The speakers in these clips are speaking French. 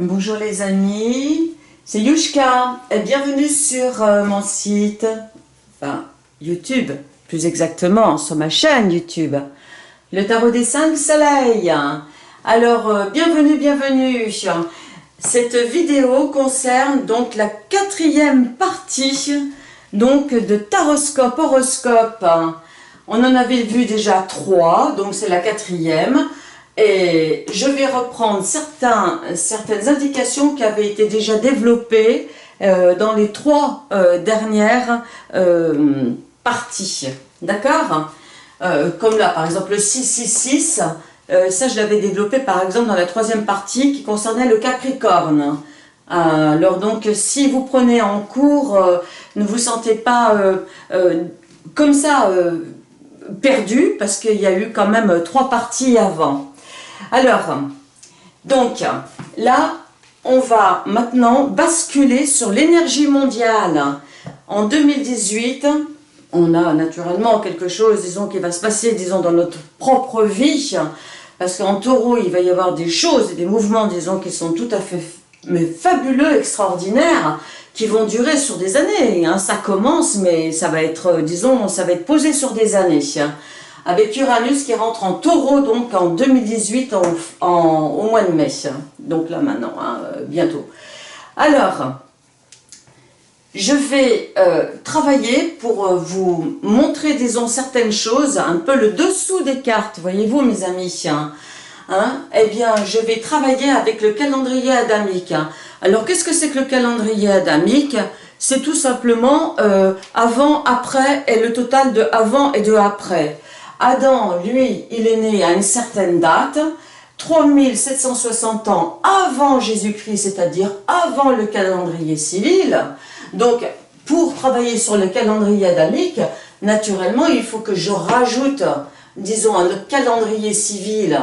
Bonjour les amis, c'est Yushka et bienvenue sur mon site, enfin YouTube, plus exactement sur ma chaîne YouTube, le tarot des 5 soleils. Alors bienvenue. Cette vidéo concerne donc la 4e partie donc de taroscope horoscope. On en avait vu déjà 3, donc c'est la 4e. Et je vais reprendre certaines indications qui avaient été déjà développées dans les 3 dernières parties. D'accord? Comme là, par exemple, le 666, ça je l'avais développé par exemple dans la 3e partie qui concernait le Capricorne. Alors donc, si vous prenez en cours, ne vous sentez pas comme ça perdu, parce qu'il y a eu quand même 3 parties avant. Alors, donc, là, on va maintenant basculer sur l'énergie mondiale. En 2018, on a naturellement quelque chose, disons, qui va se passer, disons, dans notre propre vie, parce qu'en taureau, il va y avoir des choses et des mouvements, disons, qui sont tout à fait fabuleux, extraordinaires, qui vont durer sur des années. Hein. Ça commence, mais ça va être, disons, ça va être posé sur des années. Avec Uranus qui rentre en taureau donc en 2018 au mois de mai. Donc là maintenant, hein, bientôt. Alors, je vais travailler pour vous montrer, disons, certaines choses, un peu le dessous des cartes, voyez-vous mes amis. Hein, eh bien, je vais travailler avec le calendrier adamique. Alors, qu'est-ce que c'est que le calendrier adamique? C'est tout simplement avant, après et le total de avant et de après. Adam, lui, il est né à une certaine date, 3760 ans avant Jésus-Christ, c'est-à-dire avant le calendrier civil. Donc, pour travailler sur le calendrier adamique, naturellement, il faut que je rajoute, disons, à notre calendrier civil,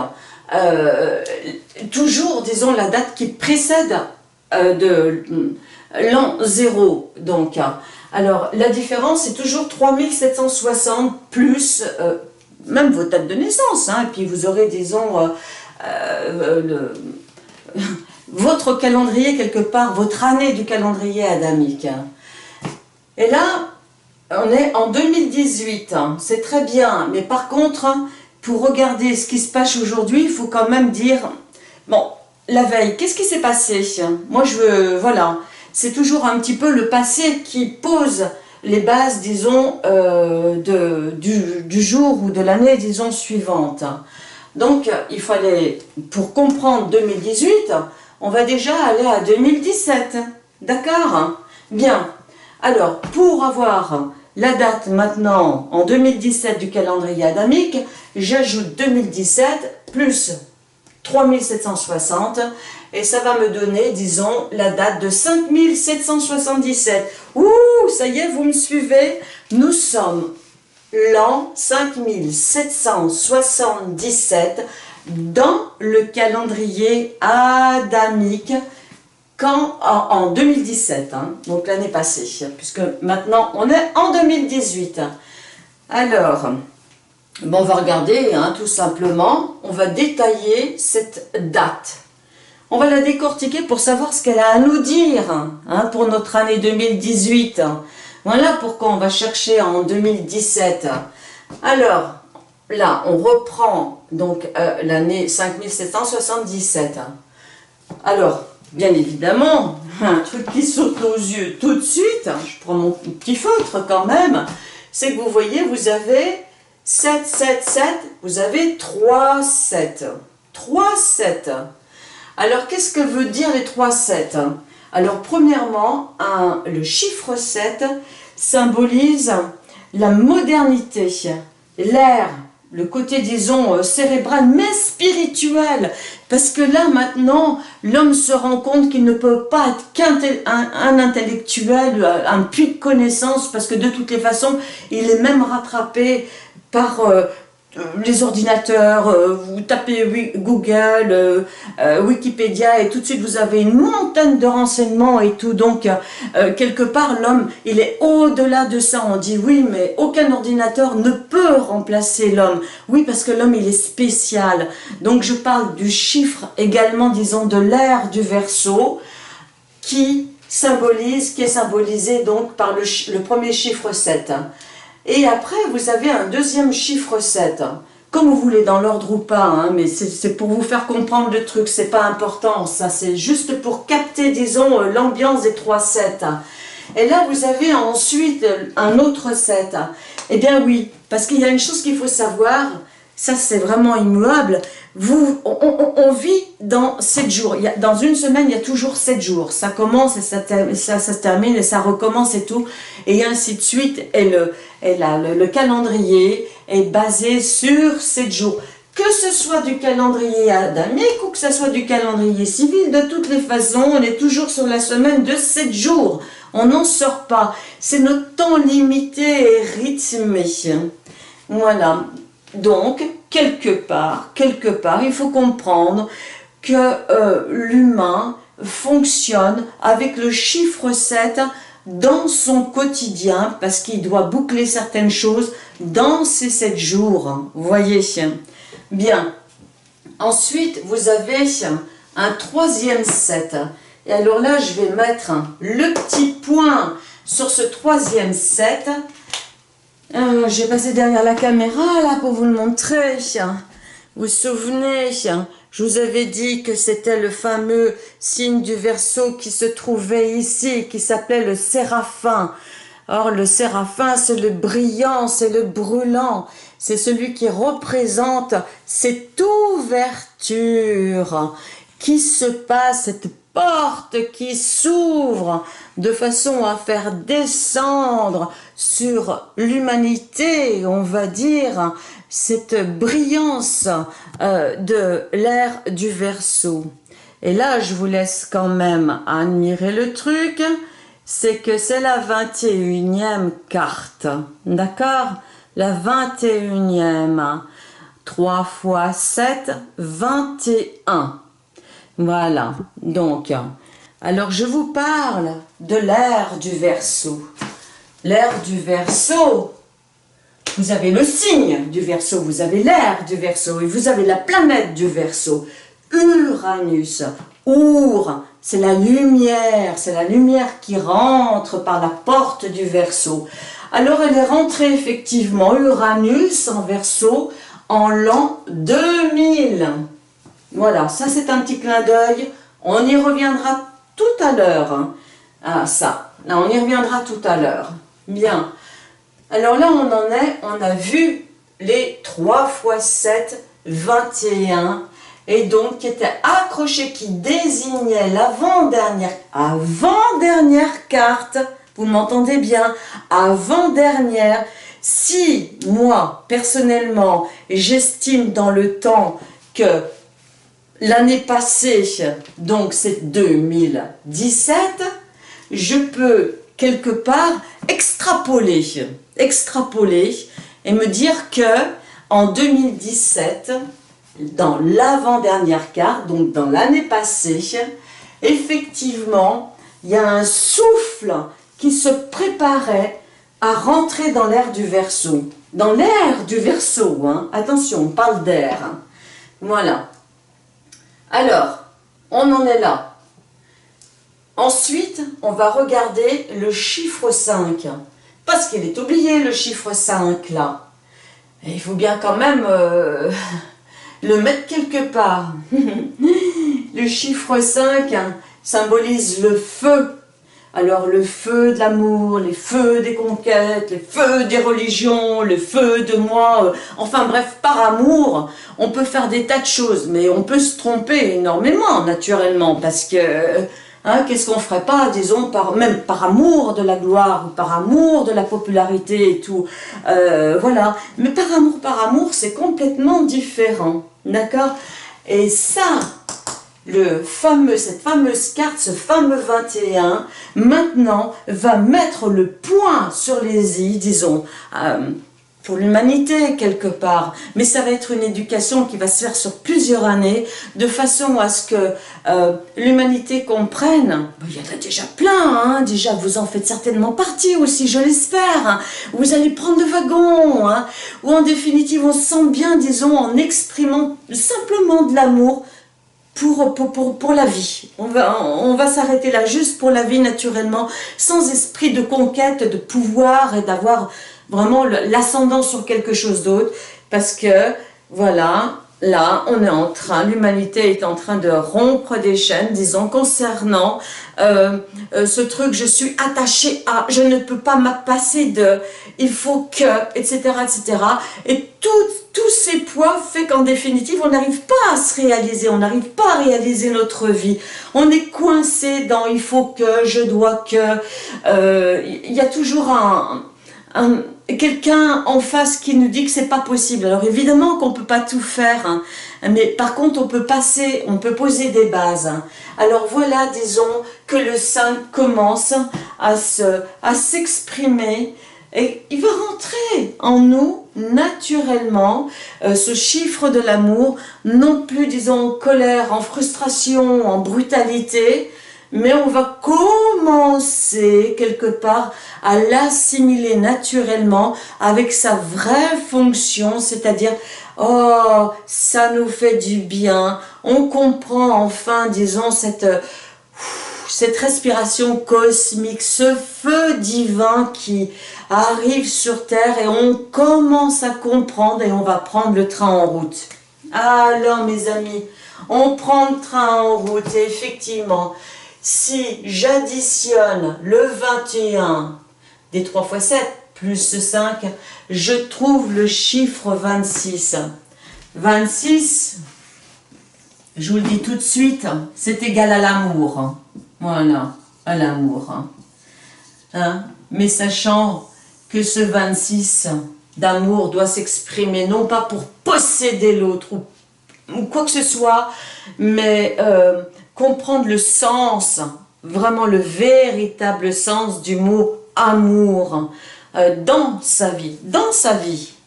toujours, disons, la date qui précède de l'an 0. Donc, alors, la différence, c'est toujours 3760 plus... même votre date de naissance, hein, et puis vous aurez, disons, votre calendrier quelque part, votre année du calendrier adamique. Et là, on est en 2018, hein, c'est très bien, mais par contre, pour regarder ce qui se passe aujourd'hui, il faut quand même dire, bon, la veille, qu'est-ce qui s'est passé? Moi, voilà, c'est toujours un petit peu le passé qui pose les bases, disons, du jour ou de l'année, disons, suivante. Donc, il fallait, pour comprendre 2018, on va déjà aller à 2017. D'accord? Bien. Alors, pour avoir la date maintenant, en 2017 du calendrier adamique, j'ajoute 2017 plus 3760 et ça va me donner, disons, la date de 5777. Ouh, ça y est, vous me suivez? Nous sommes l'an 5777 dans le calendrier adamique en 2017, hein, donc l'année passée, puisque maintenant on est en 2018. Alors, bon, on va regarder, hein, tout simplement, on va détailler cette date. On va la décortiquer pour savoir ce qu'elle a à nous dire, hein, pour notre année 2018. Voilà pourquoi on va chercher en 2017. Alors, là, on reprend donc l'année 5777. Alors, bien évidemment, un truc qui saute aux yeux tout de suite, je prends mon petit feutre quand même, c'est que vous voyez, vous avez 7, 7, 7, vous avez 3, 7. 3, 7. Alors, qu'est-ce que veut dire les 3, 7? Alors, premièrement, le chiffre 7 symbolise la modernité, l'air, le côté, disons, cérébral, mais spirituel. Parce que là, maintenant, l'homme se rend compte qu'il ne peut pas être qu'un intellectuel, un puits de connaissances, parce que de toutes les façons, il est même rattrapé par les ordinateurs, vous tapez Google, Wikipédia et tout de suite vous avez une montagne de renseignements et tout. Donc quelque part l'homme il est au-delà de ça. On dit oui mais aucun ordinateur ne peut remplacer l'homme. Oui parce que l'homme il est spécial. Donc je parle du chiffre également disons de l'ère du Verseau qui est symbolisé donc par le premier chiffre 7. Et après, vous avez un deuxième chiffre 7, comme vous voulez, dans l'ordre ou pas, hein, mais c'est pour vous faire comprendre le truc, c'est pas important, ça c'est juste pour capter, disons, l'ambiance des 3 7. Et là, vous avez ensuite un autre 7. Eh bien oui, parce qu'il y a une chose qu'il faut savoir, ça c'est vraiment immuable, on vit dans 7 jours, dans une semaine il y a toujours 7 jours, ça commence et ça se termine et ça recommence et tout, et ainsi de suite, et le calendrier est basé sur 7 jours. Que ce soit du calendrier adamique ou que ce soit du calendrier civil, de toutes les façons, on est toujours sur la semaine de 7 jours, on n'en sort pas, c'est notre temps limité et rythmé, voilà. Donc, quelque part, il faut comprendre que l'humain fonctionne avec le chiffre 7 dans son quotidien parce qu'il doit boucler certaines choses dans ces 7 jours. Vous voyez? Bien. Ensuite, vous avez un troisième 7. Et alors là, je vais mettre le petit point sur ce troisième 7. Je vais passer derrière la caméra là pour vous le montrer. Vous vous souvenez, je vous avais dit que c'était le fameux signe du Verseau qui se trouvait ici, qui s'appelait le séraphin. Or le séraphin c'est le brillant, c'est le brûlant, c'est celui qui représente cette ouverture qui se passe, cette porte qui s'ouvre de façon à faire descendre sur l'humanité, on va dire, cette brillance de l'ère du Verseau. Et là, je vous laisse quand même admirer le truc, c'est que c'est la 21e carte, d'accord? La 21e, 3 fois 7, 21. Voilà, donc, alors je vous parle de l'ère du Verseau. L'ère du Verseau, vous avez le signe du Verseau, vous avez l'ère du Verseau et vous avez la planète du Verseau, Uranus. Our, c'est la lumière qui rentre par la porte du Verseau. Alors elle est rentrée effectivement, Uranus en Verseau, en l'an 2000. Voilà, ça c'est un petit clin d'œil, on y reviendra tout à l'heure, hein, à ça, là on y reviendra tout à l'heure. Bien, alors là on en est, on a vu les 3 fois 7, 21, et donc qui était accroché, qui désignait l'avant-dernière carte, vous m'entendez bien, avant-dernière. Si moi, personnellement, j'estime dans le temps que l'année passée, donc c'est 2017, je peux quelque part extrapoler et me dire que en 2017, dans l'avant-dernière carte, donc dans l'année passée, effectivement, il y a un souffle qui se préparait à rentrer dans l'ère du Verseau. Dans l'ère du Verseau, hein, attention, on parle d'air. Hein. Voilà. Alors, on en est là. Ensuite, on va regarder le chiffre 5. Parce qu'il est oublié, le chiffre 5, là. Et il faut bien quand même le mettre quelque part. Le chiffre 5 hein, symbolise le feu. Alors, le feu de l'amour, les feux des conquêtes, les feux des religions, le feu de moi. Enfin bref, par amour, on peut faire des tas de choses. Mais on peut se tromper énormément, naturellement. Parce que... Hein, qu'est-ce qu'on ferait pas, disons, même par amour de la gloire, ou par amour de la popularité et tout, voilà. Mais par amour, c'est complètement différent, d'accord? Et ça, cette fameuse carte, ce fameux 21, maintenant, va mettre le point sur les i, disons, pour l'humanité quelque part, mais ça va être une éducation qui va se faire sur plusieurs années, de façon à ce que l'humanité comprenne. Il y en a déjà plein, hein, déjà vous en faites certainement partie aussi, je l'espère, hein. Vous allez prendre le wagon, hein, ou en définitive on se sent bien, disons, en exprimant simplement de l'amour pour la vie. On va s'arrêter là, juste pour la vie naturellement, sans esprit de conquête, de pouvoir et d'avoir vraiment l'ascendant sur quelque chose d'autre, parce que voilà, là on est en train, l'humanité est en train de rompre des chaînes, disons, concernant ce truc, je suis attachée à, je ne peux pas m'apasser de, il faut que, etc., etc. Et tous ces poids fait qu'en définitive, on n'arrive pas à se réaliser, on n'arrive pas à réaliser notre vie. On est coincé dans il faut que, je dois que, il y a toujours quelqu'un en face qui nous dit que c'est pas possible. Alors évidemment qu'on peut pas tout faire, hein, mais par contre on peut poser des bases. Hein. Alors voilà, disons que le sein commence à s'exprimer et il va rentrer en nous naturellement, ce chiffre de l'amour, non plus disons en colère, en frustration, en brutalité, mais on va commencer quelque part à l'assimiler naturellement avec sa vraie fonction, c'est-à-dire, oh, ça nous fait du bien, on comprend enfin, disons, cette respiration cosmique, ce feu divin qui arrive sur Terre et on commence à comprendre et on va prendre le train en route. Alors mes amis, on prend le train en route et effectivement, si j'additionne le 21 des 3 x 7 plus 5, je trouve le chiffre 26. 26, je vous le dis tout de suite, c'est égal à l'amour. Voilà, à l'amour. Hein? Mais sachant que ce 26 d'amour doit s'exprimer non pas pour posséder l'autre ou quoi que ce soit, mais comprendre le sens, vraiment le véritable sens du mot amour dans sa vie,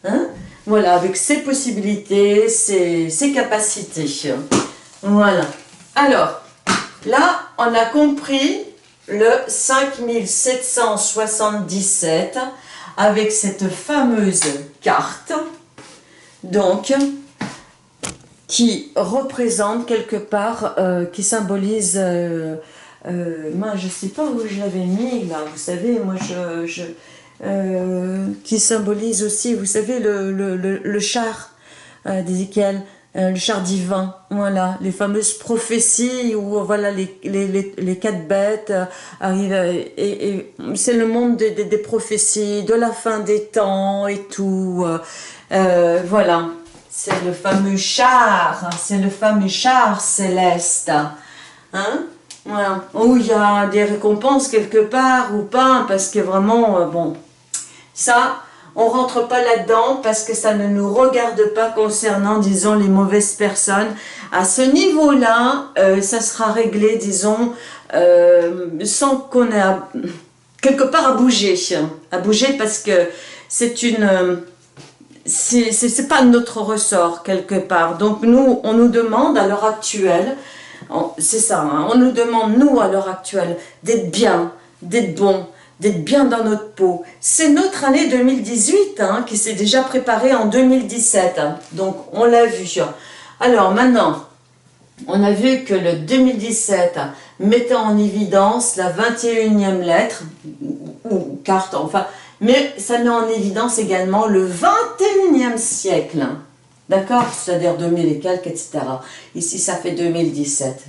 hein? Voilà, avec ses possibilités, ses capacités. Voilà. Alors, là, on a compris le 5777 avec cette fameuse carte, donc, qui représente quelque part, qui symbolise, moi je sais pas où je l'avais mis là, vous savez, moi qui symbolise aussi, vous savez, le char d'Ézéchiel, le char divin, voilà, les fameuses prophéties où voilà les 4 bêtes arrivent et c'est le monde des prophéties, de la fin des temps et tout, voilà. C'est le fameux char, céleste, hein, voilà, où il y a des récompenses quelque part ou pas, parce que vraiment, bon, ça, on rentre pas là-dedans parce que ça ne nous regarde pas concernant, disons, les mauvaises personnes. À ce niveau-là, ça sera réglé, disons, sans qu'on ait quelque part à bouger parce que c'est une... c'est pas notre ressort quelque part. Donc nous, on nous demande à l'heure actuelle, c'est ça, hein, on nous demande nous à l'heure actuelle d'être bien, d'être bon, d'être bien dans notre peau. C'est notre année 2018 hein, qui s'est déjà préparée en 2017. Hein, donc on l'a vu. Alors maintenant, on a vu que le 2017 mettait en évidence la 21e lettre, ou carte, enfin, mais ça met en évidence également le 21e siècle, d'accord, c'est-à-dire 2000 et quelques, etc. Ici, ça fait 2017.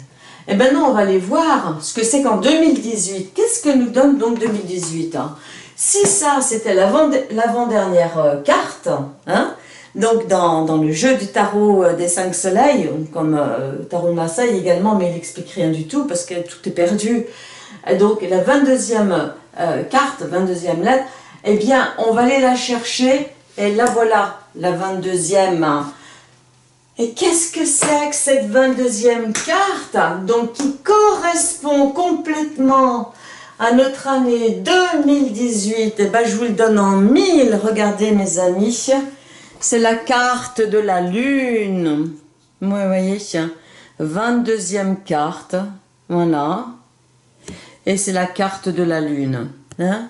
Et maintenant, on va aller voir ce que c'est qu'en 2018. Qu'est-ce que nous donne donc 2018 hein? Si ça, c'était l'avant-dernière carte, hein, donc dans le jeu du tarot des 5 soleils, comme tarot de Marseille également, mais il n'explique rien du tout parce que tout est perdu. Et donc la 22e carte, 22e lettre, eh bien, on va aller la chercher, et là voilà, la 22e. Et qu'est-ce que c'est que cette 22e carte? Donc, qui correspond complètement à notre année 2018. Et ben, je vous le donne en 1000. Regardez mes amis, c'est la carte de la lune. Vous voyez, 22e carte, voilà. Et c'est la carte de la lune. Hein?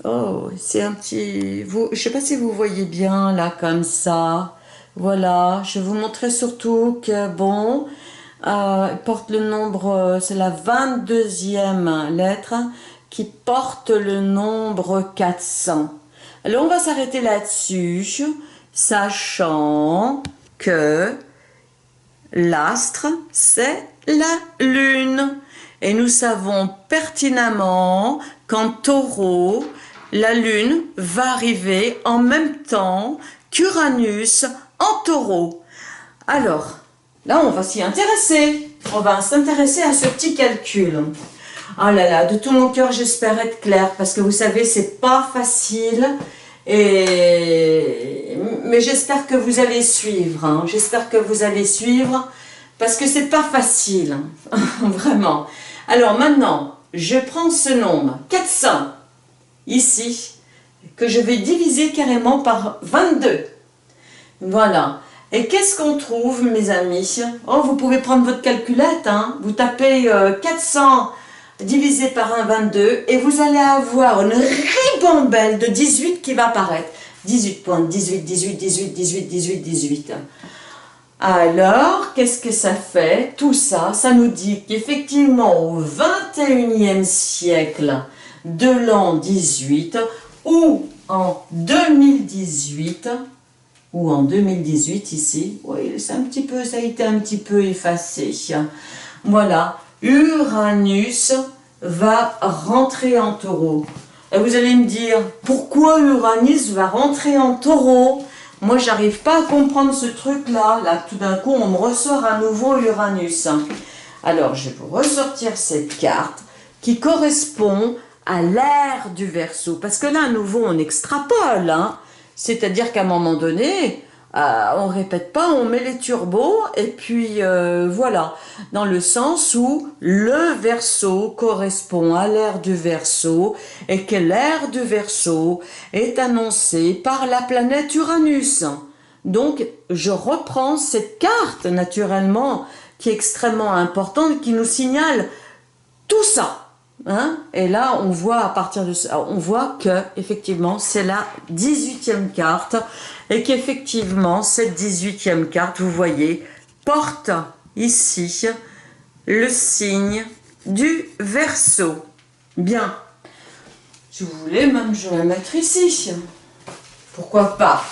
Oh, c'est un petit... je ne sais pas si vous voyez bien, là, comme ça. Voilà, je vais vous montrer surtout que, bon, porte le nombre, c'est la 22e lettre qui porte le nombre 400. Alors, on va s'arrêter là-dessus, sachant que l'astre, c'est la lune. Et nous savons pertinemment qu'en taureau, la lune va arriver en même temps qu'Uranus en taureau. Alors, là, on va s'y intéresser. On va s'intéresser à ce petit calcul. Ah là là, de tout mon cœur, j'espère être claire, parce que vous savez, c'est pas facile. Mais j'espère que vous allez suivre. Hein. J'espère que vous allez suivre, parce que c'est pas facile. Vraiment. Alors maintenant, je prends ce nombre, 400, ici, que je vais diviser carrément par 22. Voilà. Et qu'est-ce qu'on trouve, mes amis? Oh, vous pouvez prendre votre calculette, hein. Vous tapez 400 divisé par 1, 22, et vous allez avoir une ribambelle de 18 qui va apparaître. 18 points, 18, 18, 18, 18, 18, 18. Alors, qu'est-ce que ça fait? Tout ça, ça nous dit qu'effectivement, au 21e siècle de l'an 18, ou en 2018, ici, oui, c'est un petit peu, ça a été un petit peu effacé. Voilà, Uranus va rentrer en taureau. Et vous allez me dire, pourquoi Uranus va rentrer en taureau? Moi, j'arrive pas à comprendre ce truc-là. Là, tout d'un coup, on me ressort à nouveau Uranus. Alors, je vais vous ressortir cette carte qui correspond à l'ère du Verseau. Parce que là, à nouveau, on extrapole. Hein. C'est-à-dire qu'à un moment donné, on répète pas, on met les turbos. Et puis, voilà. Dans le sens où le Verseau correspond à l'ère du Verseau. Et que l'ère du Verseau est annoncée par la planète Uranus. Donc, je reprends cette carte, naturellement, qui est extrêmement importante, qui nous signale tout ça. Hein? Et là, on voit à partir de ça, on voit que effectivement, c'est la 18e carte et qu'effectivement, cette 18e carte, vous voyez, porte ici le signe du Verseau. Bien. Si vous voulez, même je vais la mettre ici. Pourquoi pas?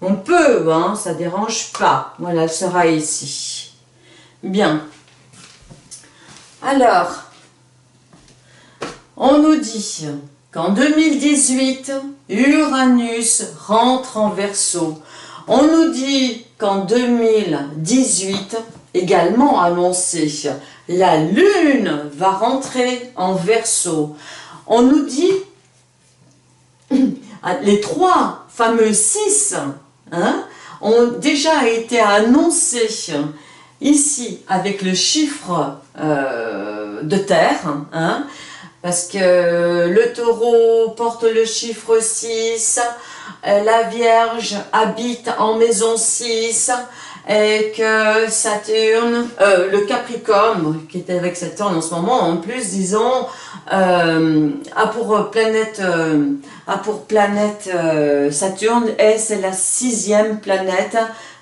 On peut, hein, ça dérange pas. Voilà, elle sera ici. Bien. Alors, on nous dit qu'en 2018, Uranus rentre en Verseau. On nous dit qu'en 2018, également annoncé, la Lune va rentrer en Verseau. On nous dit les 3 fameux 6 hein, ont déjà été annoncés ici avec le chiffre de terre, hein, parce que le taureau porte le chiffre 6, la Vierge habite en maison 6, et que Saturne, le Capricorne, qui est avec Saturne en ce moment, en plus, disons, a pour planète Saturne, et c'est la 6e planète,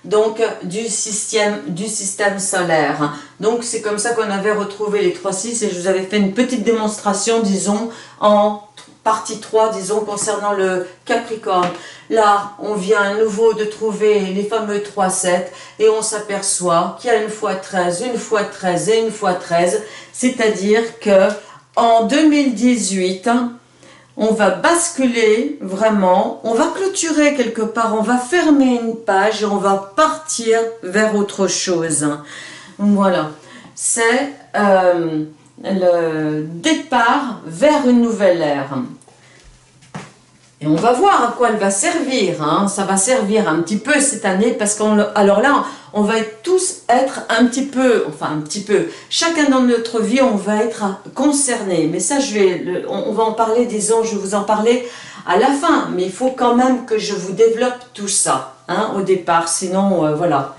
donc du système solaire. Donc c'est comme ça qu'on avait retrouvé les 3-6, et je vous avais fait une petite démonstration, disons, en partie 3, disons, concernant le Capricorne. Là, on vient à nouveau de trouver les fameux 3-7 et on s'aperçoit qu'il y a une fois 13, une fois 13 et une fois 13. C'est-à-dire que en 2018, on va basculer vraiment, on va clôturer quelque part, on va fermer une page et on va partir vers autre chose. Voilà, c'est le départ vers une nouvelle ère. Et on va voir à quoi elle va servir. Hein. Ça va servir un petit peu cette année parce alors là, on va tous être un petit peu, enfin un petit peu, chacun dans notre vie, on va être concerné. Mais ça, on va en parler, disons, je vais vous en parler à la fin. Mais il faut quand même que je vous développe tout ça, hein, au départ. Sinon, voilà.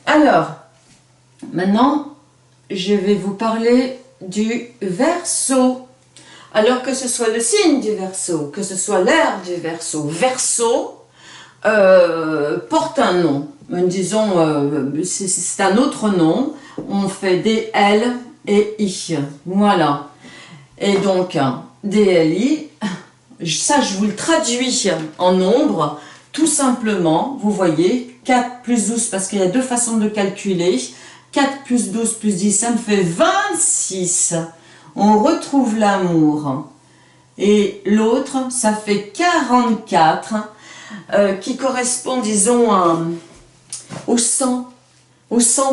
Alors, maintenant, je vais vous parler du Verseau. Alors que ce soit le signe du Verseau, que ce soit l'ère du Verseau, Verseau porte un nom. Disons, c'est un autre nom. On fait D-L et I. Voilà. Et donc, D-L-I, ça je vous le traduis en nombre. Tout simplement, vous voyez, 4 plus 12, parce qu'il y a deux façons de calculer. 4 plus 12 plus 10, ça me fait 26. On retrouve l'amour. Et l'autre, ça fait 44, qui correspond, disons, au sang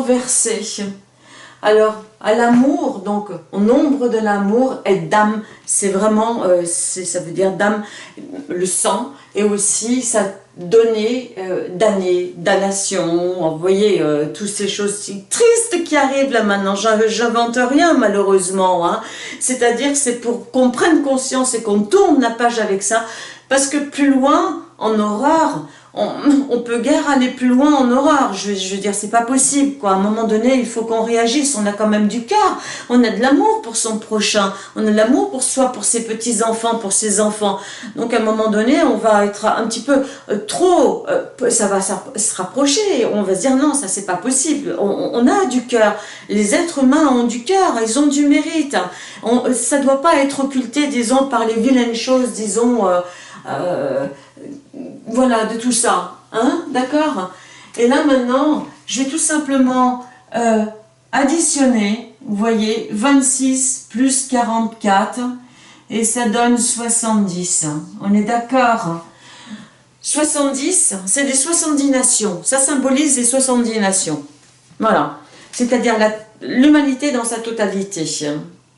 versé. Alors, à l'amour, donc, au nombre de l'amour, et d'âme, c'est vraiment, ça veut dire d'âme, le sang, et aussi, ça donner d'années, damnation, vous voyez, toutes ces choses si tristes qui arrivent là maintenant, j'invente rien malheureusement, hein. C'est-à-dire c'est pour qu'on prenne conscience et qu'on tourne la page avec ça, parce que plus loin, en horreur, on peut guère aller plus loin en horreur, je veux dire, c'est pas possible, quoi. À un moment donné, il faut qu'on réagisse, on a quand même du cœur, on a de l'amour pour son prochain, on a de l'amour pour soi, pour ses petits-enfants, pour ses enfants. Donc à un moment donné, on va être un petit peu trop, ça va se rapprocher, on va se dire non, ça c'est pas possible, on a du cœur, les êtres humains ont du cœur, ils ont du mérite, ça doit pas être occulté, disons, par les vilaines choses, disons, voilà, de tout ça, hein, d'accord? Et là maintenant, je vais tout simplement additionner, vous voyez, 26 plus 44, et ça donne 70, on est d'accord? 70, c'est les 70 nations, ça symbolise les 70 nations, voilà, c'est-à-dire l'humanité dans sa totalité,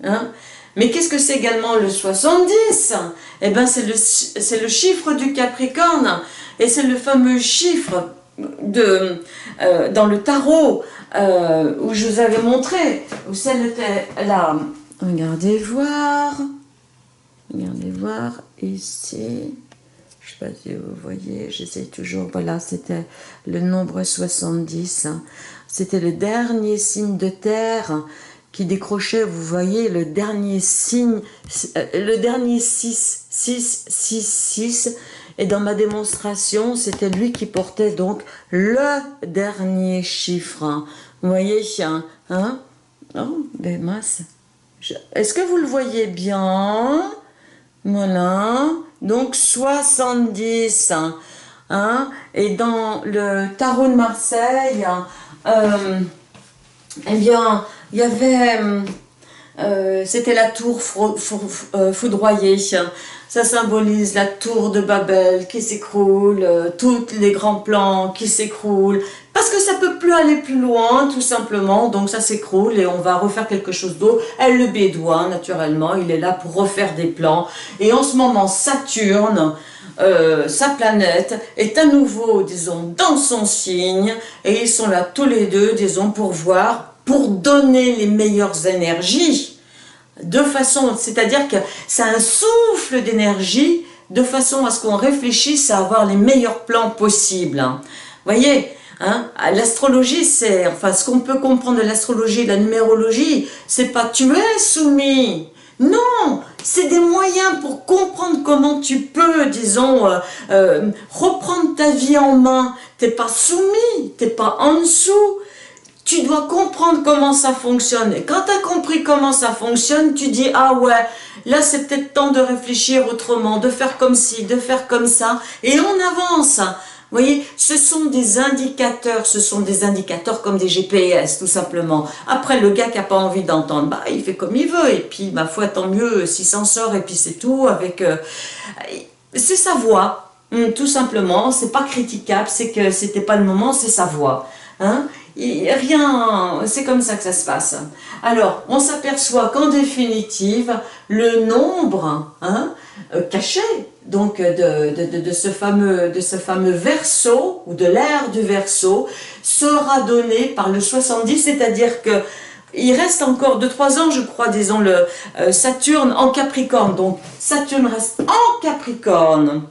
hein? Mais qu'est-ce que c'est également le 70? Eh bien, c'est le chiffre du Capricorne, et c'est le fameux chiffre dans le tarot où je vous avais montré, où celle était là. Regardez voir ici. Je ne sais pas si vous voyez, j'essaie toujours, voilà, c'était le nombre 70. C'était le dernier signe de terre qui décrochait, vous voyez, le dernier signe, le dernier 6, 6, 6, 6, et dans ma démonstration, c'était lui qui portait donc le dernier chiffre. Vous voyez, hein? Oh, ben mince. Est-ce que vous le voyez bien? Voilà, donc 70, hein? Et dans le tarot de Marseille, eh bien, il y avait, c'était la tour foudroyée, ça symbolise la tour de Babel qui s'écroule, tous les grands plans qui s'écroulent, parce que ça peut plus aller plus loin, tout simplement, donc ça s'écroule et on va refaire quelque chose d'autre. Elle le bédouin, naturellement, il est là pour refaire des plans, et en ce moment, Saturne, sa planète, est à nouveau, disons, dans son signe, et ils sont là tous les deux, disons, pour voir, pour donner les meilleures énergies, de façon, c'est-à-dire que c'est un souffle d'énergie, de façon à ce qu'on réfléchisse à avoir les meilleurs plans possibles. Voyez, hein, l'astrologie, c'est, enfin, ce qu'on peut comprendre de l'astrologie, de la numérologie, c'est pas tu es soumis. Non, c'est des moyens pour comprendre comment tu peux, disons, reprendre ta vie en main. T'es pas soumis, t'es pas en dessous. Tu dois comprendre comment ça fonctionne. Et quand tu as compris comment ça fonctionne, tu dis, ah ouais, là c'est peut-être temps de réfléchir autrement, de faire comme ci, de faire comme ça. Et on avance. Vous voyez, ce sont des indicateurs comme des GPS, tout simplement. Après, le gars qui n'a pas envie d'entendre, bah, il fait comme il veut. Et puis, ma foi, tant mieux s'il s'en sort. Et puis, c'est tout. C'est sa voix, tout simplement. C'est pas critiquable, c'est que c'était pas le moment, c'est sa voix. Hein? Rien, c'est comme ça que ça se passe. Alors, on s'aperçoit qu'en définitive, le nombre caché donc de ce fameux Verseau, ou de l'ère du Verseau, sera donné par le 70, c'est-à-dire que il reste encore 2-3 ans, je crois, disons, le Saturne en Capricorne. Donc, Saturne reste en Capricorne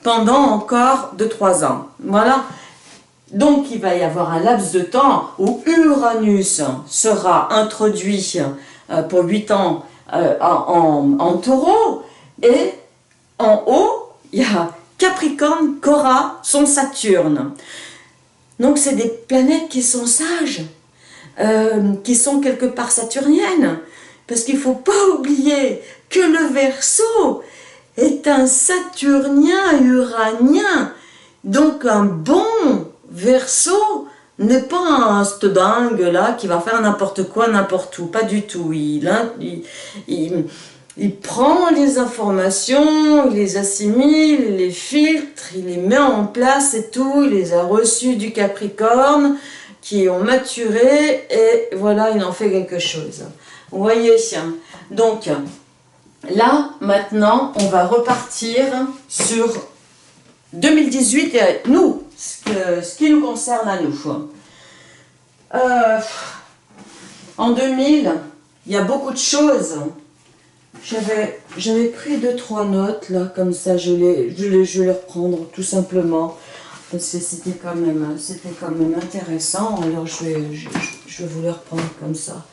pendant encore 2-3 ans. Voilà. Donc, il va y avoir un laps de temps où Uranus sera introduit pour 8 ans en Taureau. Et en haut, il y a Capricorne qui aura son Saturne. Donc, c'est des planètes qui sont sages. Qui sont quelque part saturniennes, parce qu'il ne faut pas oublier que le Verseau est un saturnien uranien, donc un bon Verseau n'est pas un dingue là qui va faire n'importe quoi, n'importe où, pas du tout. Il prend les informations, il les assimile, il les filtre, il les met en place et tout, il les a reçus du Capricorne, qui ont maturé, et voilà, il en fait quelque chose. Vous voyez, donc là, maintenant, on va repartir sur 2018, et nous, ce qui nous concerne à nous. En 2000, il y a beaucoup de choses. J'avais pris 2-3 notes, là, comme ça, je vais les reprendre, tout simplement. Parce que c'était quand même intéressant, alors je vais vous les reprendre comme ça.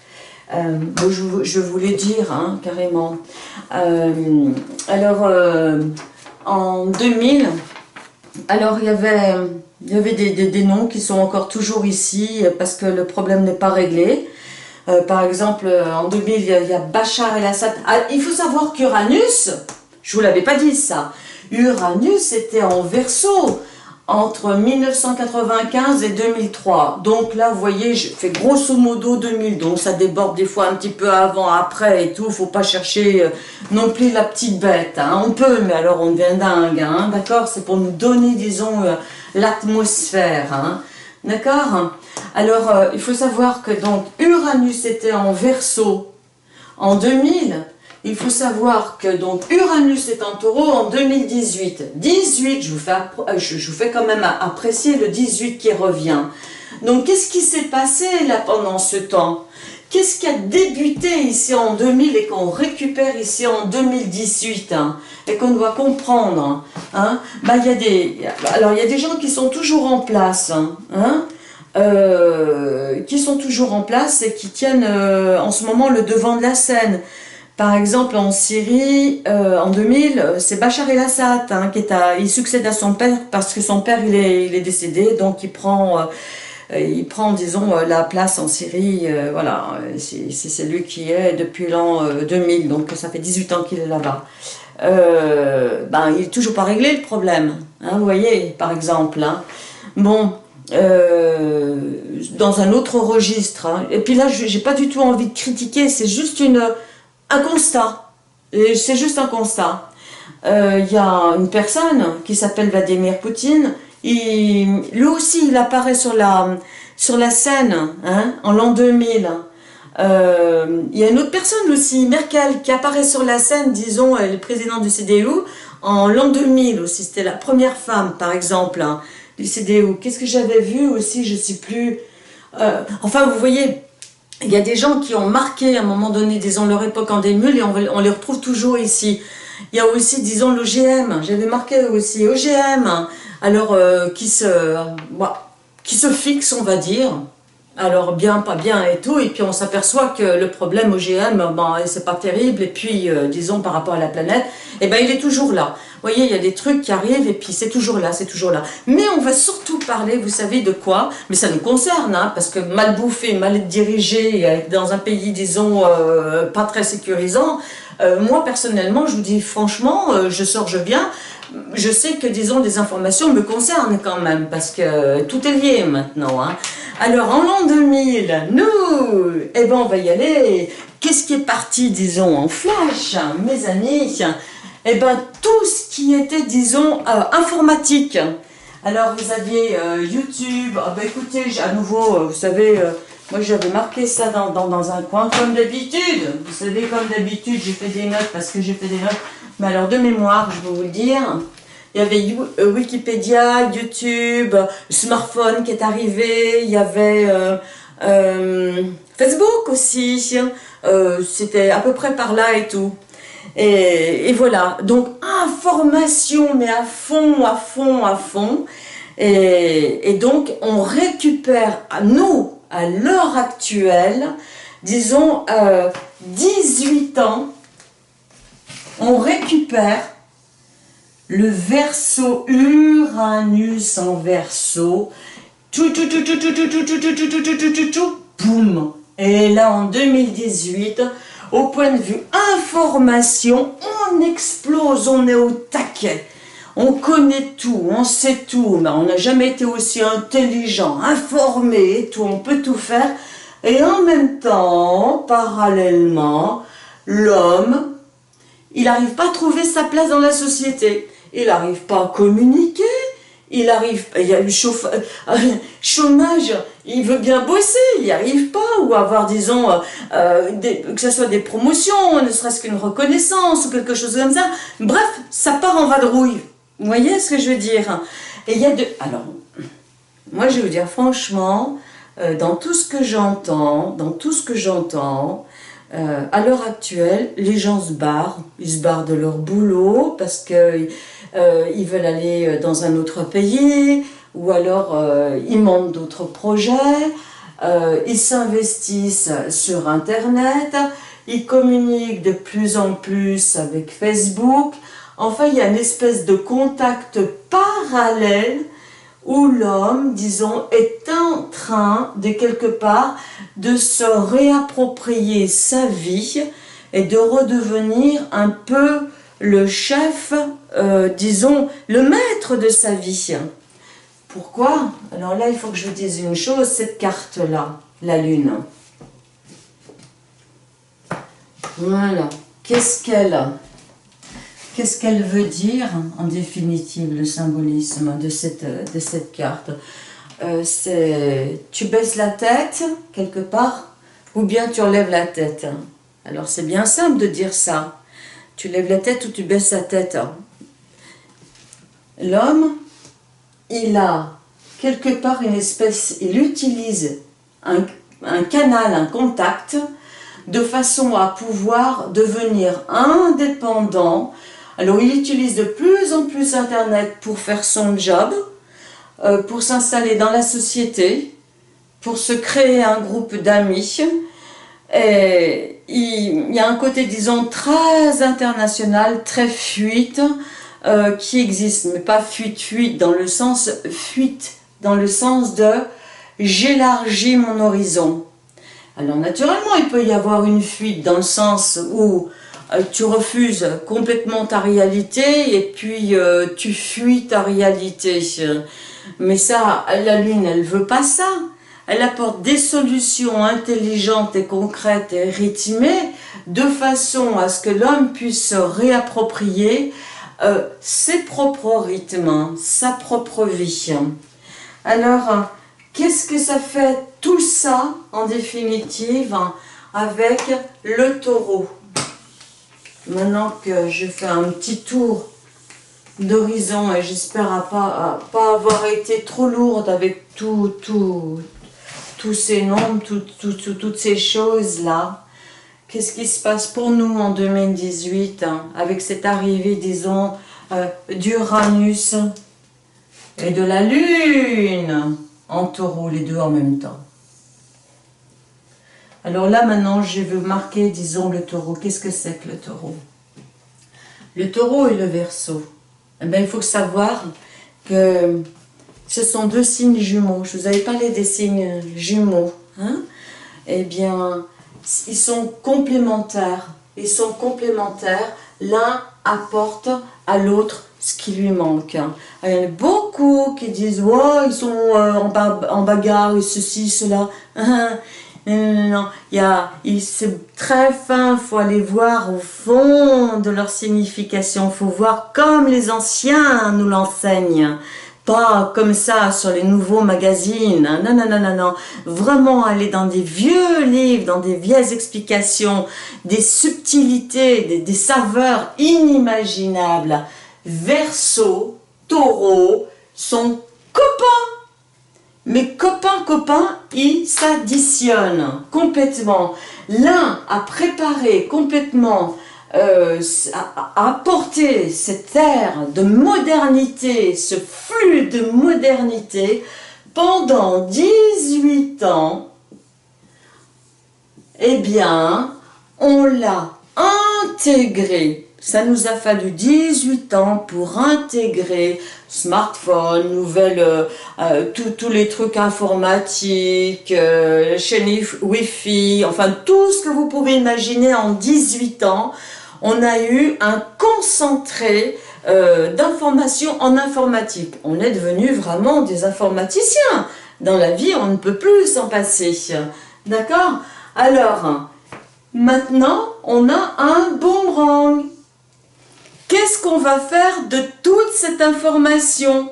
Je voulais dire, hein, carrément. En 2000, alors il y avait des noms qui sont encore toujours ici, parce que le problème n'est pas réglé. Par exemple, en 2000, il y a Bachar el-Assad. Ah, il faut savoir qu'Uranus, je ne vous l'avais pas dit ça, Uranus était en Verseau entre 1995 et 2003. Donc là, vous voyez, je fais grosso modo 2000. Donc ça déborde des fois un petit peu avant, après et tout. Faut pas chercher non plus la petite bête. Hein. On peut, mais alors on devient dingue. Hein. D'accord? C'est pour nous donner, disons, l'atmosphère. Hein. D'accord? Alors, il faut savoir que donc Uranus était en Verseau en 2000. Il faut savoir que donc Uranus est en Taureau en 2018. 18, je vous fais quand même apprécier le 18 qui revient. Donc qu'est-ce qui s'est passé là pendant ce temps? Qu'est-ce qui a débuté ici en 2000 et qu'on récupère ici en 2018 hein, et qu'on doit comprendre hein, bah, il y a des gens qui sont toujours en place. Qui sont toujours en place et qui tiennent en ce moment le devant de la scène. Par exemple, en Syrie, en 2000, c'est Bachar el-Assad hein, il succède à son père parce que son père il est décédé, donc il prend disons la place en Syrie. Voilà, c'est lui qui est depuis l'an 2000, donc ça fait 18 ans qu'il est là-bas. Il n'est toujours pas réglé le problème, hein, vous voyez, par exemple. Hein. Bon. Dans un autre registre. Hein. Et puis là, j'ai pas du tout envie de critiquer, c'est juste un constat. C'est juste un constat. Il y a une personne qui s'appelle Vladimir Poutine. Lui aussi, il apparaît sur la scène hein, en l'an 2000. Il y a une autre personne aussi, Merkel, qui apparaît sur la scène, disons, le président du CDU, en l'an 2000 aussi. C'était la première femme, par exemple, hein, du CDU. Qu'est-ce que j'avais vu aussi, je ne sais plus. Enfin, vous voyez, il y a des gens qui ont marqué à un moment donné, disons, leur époque en 2000 et on les retrouve toujours ici. Il y a aussi, disons, l'OGM. J'avais marqué aussi OGM, alors qui se fixe, on va dire. Alors bien, pas bien et tout, et puis on s'aperçoit que le problème OGM, c'est pas terrible, et puis disons par rapport à la planète, il est toujours là. Vous voyez, il y a des trucs qui arrivent, et puis c'est toujours là, c'est toujours là. Mais on va surtout parler, vous savez de quoi? Mais ça nous concerne, hein, parce que mal bouffé, mal dirigé, dans un pays, disons, pas très sécurisant, moi personnellement, je vous dis franchement, je viens, je sais que, disons, des informations me concernent quand même, parce que tout est lié maintenant, hein. Alors, en l'an 2000, nous, on va y aller. Qu'est-ce qui est parti, disons, en flash, mes amis? Tout ce qui était, disons, informatique. Alors, vous aviez YouTube. Écoutez, à nouveau, vous savez, moi, j'avais marqué ça dans un coin, comme d'habitude. Vous savez, comme d'habitude, j'ai fait des notes parce que j'ai fait des notes. Mais alors de mémoire, je vais vous le dire, il y avait Wikipédia, YouTube, le smartphone qui est arrivé, il y avait Facebook aussi, c'était à peu près par là et tout. Et voilà, donc information, mais à fond, à fond, à fond. Et donc on récupère, nous, à l'heure actuelle, disons 18 ans, on récupère le Verseau, Uranus en Verseau, tout, boum. Et là, en 2018, au point de vue information, on explose, on est au taquet. On connaît tout, on sait tout, mais on n'a jamais été aussi intelligent, informé et tout, on peut tout faire. Et en même temps, parallèlement, l'homme, il n'arrive pas à trouver sa place dans la société. Il n'arrive pas à communiquer. Il y a le chômage, il veut bien bosser, il n'y arrive pas, ou avoir, disons, que ce soit des promotions, ne serait-ce qu'une reconnaissance, ou quelque chose comme ça. Bref, ça part en vadrouille. Vous voyez ce que je veux dire? Et il y a alors, moi je vais vous dire franchement, dans tout ce que j'entends, à l'heure actuelle, les gens se barrent. Ils se barrent de leur boulot parce que ils veulent aller dans un autre pays, ou alors ils montent d'autres projets, ils s'investissent sur Internet, ils communiquent de plus en plus avec Facebook. Enfin, il y a une espèce de contact parallèle où l'homme, disons, est en train, de quelque part, de se réapproprier sa vie et de redevenir un peu le chef, disons, le maître de sa vie. Pourquoi? Alors là, il faut que je vous dise une chose, cette carte-là, la Lune. Voilà. Qu'est-ce qu'elle veut dire, en définitive, le symbolisme de cette carte? C'est tu baisses la tête, quelque part, ou bien tu enlèves la tête. Alors c'est bien simple de dire ça. Tu lèves la tête ou tu baisses la tête. L'homme, il a quelque part une espèce, il utilise un canal, un contact, de façon à pouvoir devenir indépendant. Alors il utilise de plus en plus Internet pour faire son job, pour s'installer dans la société, pour se créer un groupe d'amis. Et il y a un côté, disons, très international, très fuite, qui existe, mais pas fuite dans le sens de j'élargis mon horizon. Alors naturellement, il peut y avoir une fuite dans le sens où tu refuses complètement ta réalité et puis tu fuis ta réalité. Mais ça, la Lune, elle veut pas ça. Elle apporte des solutions intelligentes et concrètes et rythmées de façon à ce que l'homme puisse se réapproprier ses propres rythmes, sa propre vie. Alors, qu'est-ce que ça fait tout ça, en définitive, avec le Taureau? Maintenant que je fais un petit tour d'horizon et j'espère pas avoir été trop lourde avec tous ces nombres, toutes ces choses-là. Qu'est-ce qui se passe pour nous en 2018 avec cette arrivée, disons, d'Uranus et de la Lune en Taureau, les deux en même temps. Alors là, maintenant, je vais marquer, disons, le Taureau. Qu'est-ce que c'est que le Taureau? Le Taureau et le Verseau. Eh bien, il faut savoir que ce sont deux signes jumeaux. Je vous avais parlé des signes jumeaux. Hein? Eh bien, ils sont complémentaires. Ils sont complémentaires. L'un apporte à l'autre ce qui lui manque. Il y en a beaucoup qui disent oh, ils sont en bagarre, et ceci, cela. Non, c'est très fin, il faut aller voir au fond de leur signification, il faut voir comme les anciens nous l'enseignent. pas comme ça sur les nouveaux magazines. Non, non, non, non, non. Vraiment aller dans des vieux livres, dans des vieilles explications, des subtilités, des saveurs inimaginables. Verseau, Taureau sont copains. Mais copains, ils s'additionnent complètement. L'un a préparé complètement, a apporté cet air de modernité, ce flux de modernité pendant 18 ans. Eh bien, on l'a intégré. Ça nous a fallu 18 ans pour intégrer smartphone, tous les trucs informatiques, chaîne Wi-Fi, enfin tout ce que vous pouvez imaginer en 18 ans. On a eu un concentré d'informations en informatique. On est devenus vraiment des informaticiens. Dans la vie, on ne peut plus s'en passer. D'accord? Alors, maintenant, on a un boomerang. Qu'est-ce qu'on va faire de toute cette information?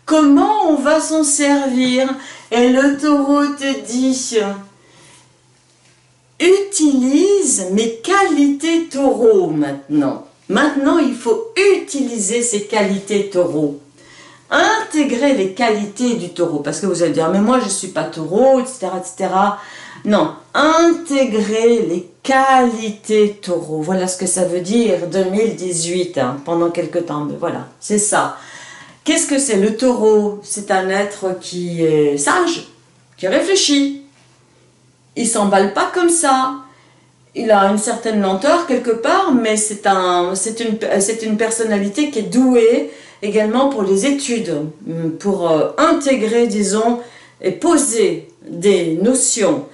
Comment on va s'en servir? Et le taureau te dit, utilise mes qualités taureau maintenant. Maintenant, il faut utiliser ces qualités taureau. Intégrer les qualités du taureau. Parce que vous allez dire, mais moi je ne suis pas taureau, etc., etc. Non, intégrer les qualités taureau. Voilà ce que ça veut dire 2018, hein, pendant quelques temps. Mais voilà, c'est ça. Qu'est-ce que c'est le taureau? C'est un être qui est sage, qui réfléchit. Il s'emballe pas comme ça. Il a une certaine lenteur quelque part, mais c'est une personnalité qui est douée également pour les études, pour intégrer, disons, et poser des notions.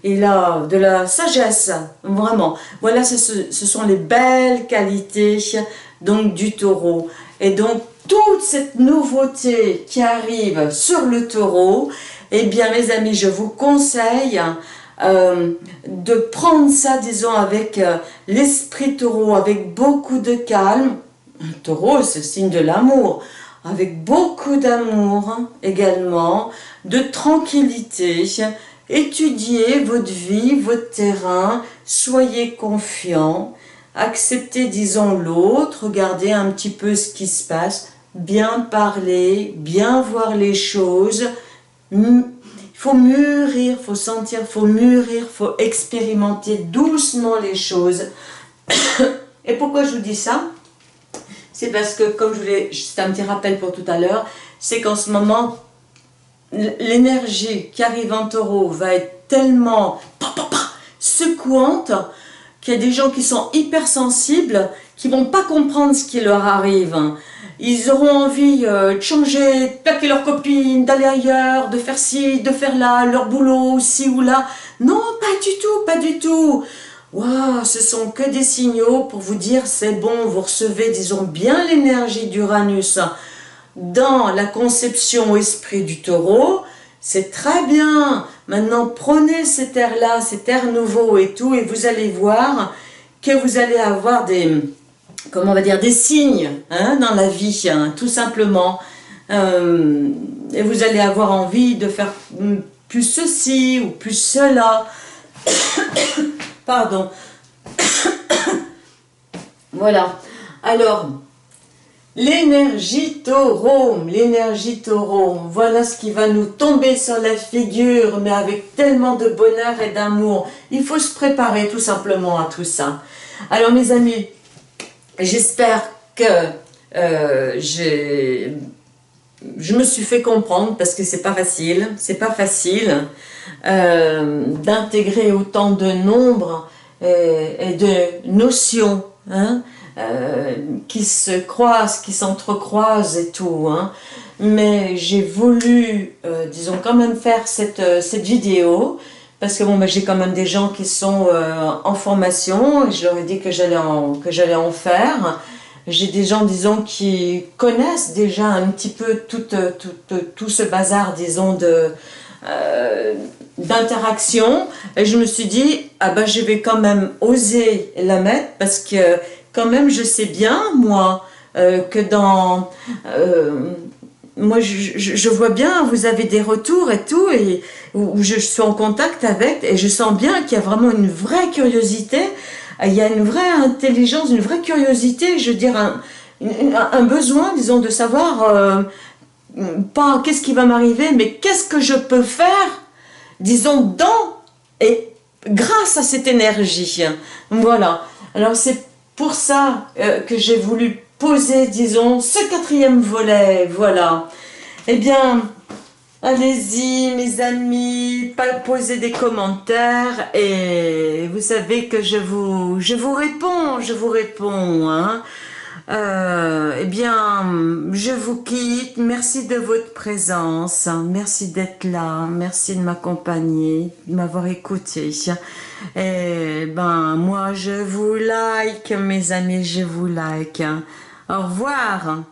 Il a de la sagesse, vraiment. Voilà, ce sont les belles qualités donc du taureau. Et donc, toute cette nouveauté qui arrive sur le taureau, eh bien, mes amis, je vous conseille de prendre ça, disons, avec l'esprit taureau, avec beaucoup de calme. Un taureau, c'est le signe de l'amour. Avec beaucoup d'amour également, de tranquillité. Étudiez votre vie, votre terrain, soyez confiants, acceptez, disons, l'autre, regardez un petit peu ce qui se passe, bien parler, bien voir les choses. Il faut mûrir, il faut sentir, il faut mûrir, il faut expérimenter doucement les choses. Et pourquoi je vous dis ça? C'est parce que, comme c'est un petit rappel pour tout à l'heure, c'est qu'en ce moment, l'énergie qui arrive en taureau va être tellement secouante qu'il y a des gens qui sont hypersensibles qui ne vont pas comprendre ce qui leur arrive. Ils auront envie de changer, de plaquer leurs copines, d'aller ailleurs, de faire ci, de faire là, leur boulot, ci ou là. Non, pas du tout, pas du tout. Waouh, ce sont que des signaux pour vous dire c'est bon, vous recevez, disons, bien l'énergie d'Uranus dans la conception esprit du taureau. C'est très bien. Maintenant, prenez cet air-là, cet air nouveau et tout, et vous allez voir que vous allez avoir des, comment on va dire, des signes hein, dans la vie, hein, tout simplement. Et vous allez avoir envie de faire plus ceci ou plus cela. Pardon. Voilà. Alors, l'énergie taureau, voilà ce qui va nous tomber sur la figure, mais avec tellement de bonheur et d'amour. Il faut se préparer tout simplement à tout ça. Alors mes amis, j'espère que je me suis fait comprendre, parce que c'est pas facile d'intégrer autant de nombres et de notions, hein, qui se croisent, qui s'entrecroisent et tout, hein. Mais j'ai voulu, disons, quand même faire cette vidéo, parce que bon, ben, j'ai quand même des gens qui sont en formation, et je leur ai dit que j'allais en faire. J'ai des gens, disons, qui connaissent déjà un petit peu tout ce bazar, disons, d'interaction, et je me suis dit, ah ben, je vais quand même oser la mettre, parce que quand même je sais bien moi que moi, je vois bien, vous avez des retours et tout, et où je suis en contact avec, et je sens bien qu'il y a vraiment une vraie curiosité, il y a une vraie intelligence, une vraie curiosité, je veux dire, un besoin, disons, de savoir, pas qu'est-ce qui va m'arriver, mais qu'est-ce que je peux faire, disons, dans et grâce à cette énergie. Voilà. Alors c'est pour ça que j'ai voulu poser, disons, ce quatrième volet. Voilà. Eh bien, allez-y, mes amis, posez des commentaires et vous savez que je vous réponds, hein. Eh bien, je vous quitte. Merci de votre présence. Merci d'être là. Merci de m'accompagner, de m'avoir écouté. Et ben, moi, je vous like, mes amis, je vous like. Au revoir.